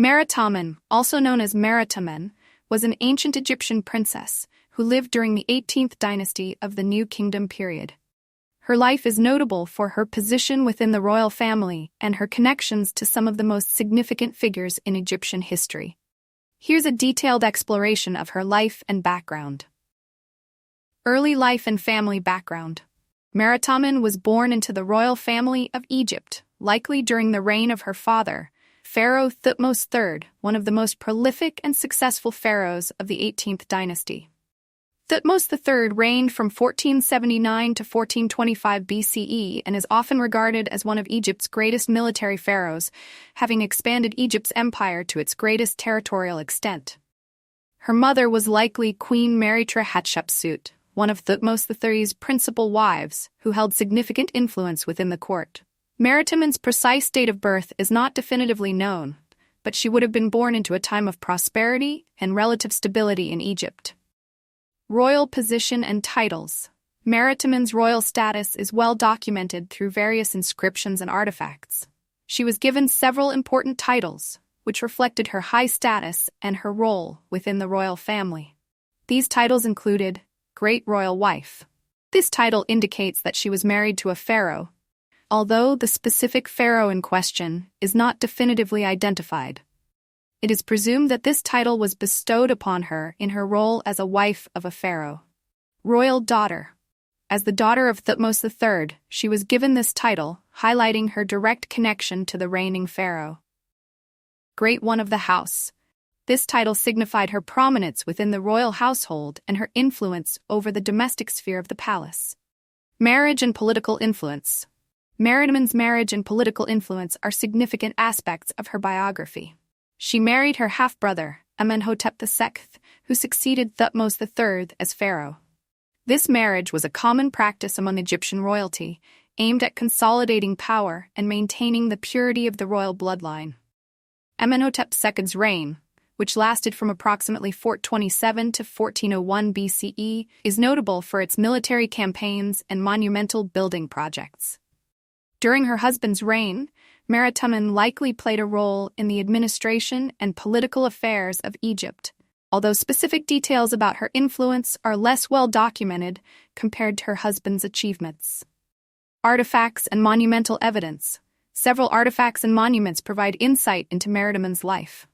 Meritamen, also known as Meritamen, was an ancient Egyptian princess who lived during the 18th dynasty of the New Kingdom period. Her life is notable for her position within the royal family and her connections to some of the most significant figures in Egyptian history. Here's a detailed exploration of her life and background. Early life and family background. Meritamen was born into the royal family of Egypt, likely during the reign of her father, Pharaoh Thutmose III, one of the most prolific and successful pharaohs of the 18th dynasty. Thutmose III reigned from 1479 to 1425 BCE and is often regarded as one of Egypt's greatest military pharaohs, having expanded Egypt's empire to its greatest territorial extent. Her mother was likely Queen Meritamen Hatshepsut, one of Thutmose III's principal wives, who held significant influence within the court. Meritamen's precise date of birth is not definitively known, but she would have been born into a time of prosperity and relative stability in Egypt. Royal position and titles. Meritamen's royal status is well documented through various inscriptions and artifacts. She was given several important titles, which reflected her high status and her role within the royal family. These titles included Great Royal Wife. This title indicates that she was married to a pharaoh, although the specific pharaoh in question is not definitively identified. It is presumed that this title was bestowed upon her in her role as a wife of a pharaoh. Royal Daughter. As the daughter of Thutmose III, she was given this title, highlighting her direct connection to the reigning pharaoh. Great One of the House. This title signified her prominence within the royal household and her influence over the domestic sphere of the palace. Marriage and political influence. Meritamen's marriage and political influence are significant aspects of her biography. She married her half-brother, Amenhotep II, who succeeded Thutmose III as pharaoh. This marriage was a common practice among Egyptian royalty, aimed at consolidating power and maintaining the purity of the royal bloodline. Amenhotep II's reign, which lasted from approximately 427 to 1401 BCE, is notable for its military campaigns and monumental building projects. During her husband's reign, Meritamen likely played a role in the administration and political affairs of Egypt, although specific details about her influence are less well documented compared to her husband's achievements. Artifacts and monumental evidence. Several artifacts and monuments provide insight into Meritamen's life.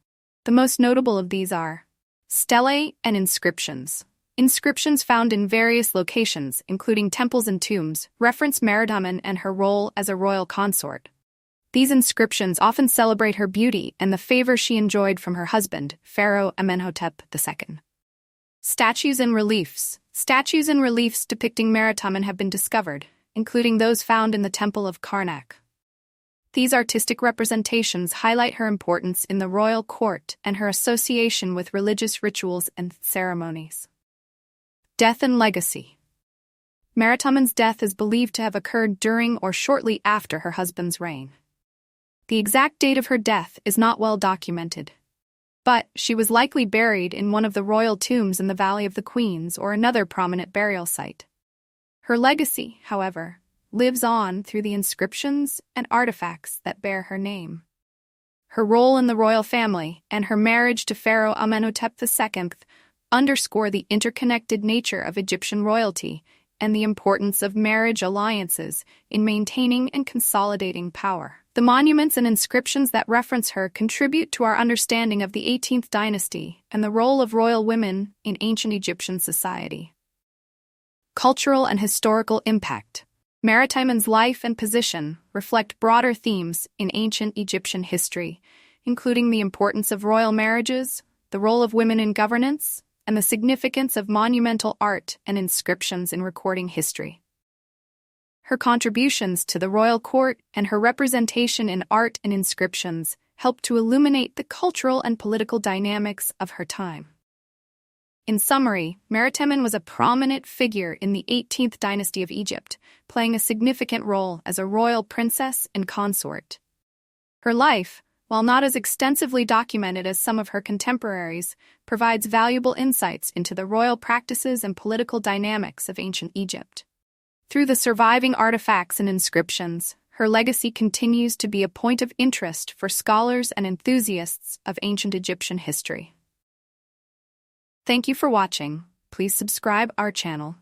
The most notable of these are stelae and inscriptions. Inscriptions found in various locations, including temples and tombs, reference Meritamen and her role as a royal consort. These inscriptions often celebrate her beauty and the favor she enjoyed from her husband, Pharaoh Amenhotep II. Statues and reliefs. Statues and reliefs depicting Meritamen have been discovered, including those found in the Temple of Karnak. These artistic representations highlight her importance in the royal court and her association with religious rituals and ceremonies. Death and legacy. Meritamen's death is believed to have occurred during or shortly after her husband's reign. The exact date of her death is not well documented, but she was likely buried in one of the royal tombs in the Valley of the Queens or another prominent burial site. Her legacy, however, lives on through the inscriptions and artifacts that bear her name. Her role in the royal family and her marriage to Pharaoh Amenhotep II underscore the interconnected nature of Egyptian royalty and the importance of marriage alliances in maintaining and consolidating power. The monuments and inscriptions that reference her contribute to our understanding of the 18th dynasty and the role of royal women in ancient Egyptian society. Cultural and historical impact. Meritamen's life and position reflect broader themes in ancient Egyptian history, including the importance of royal marriages, the role of women in governance, and the significance of monumental art and inscriptions in recording history. Her contributions to the royal court and her representation in art and inscriptions help to illuminate the cultural and political dynamics of her time. In summary, Meritamen was a prominent figure in the 18th dynasty of Egypt, playing a significant role as a royal princess and consort. Her life, while not as extensively documented as some of her contemporaries, provides valuable insights into the royal practices and political dynamics of ancient Egypt. Through the surviving artifacts and inscriptions, her legacy continues to be a point of interest for scholars and enthusiasts of ancient Egyptian history. Thank you for watching. Please subscribe our channel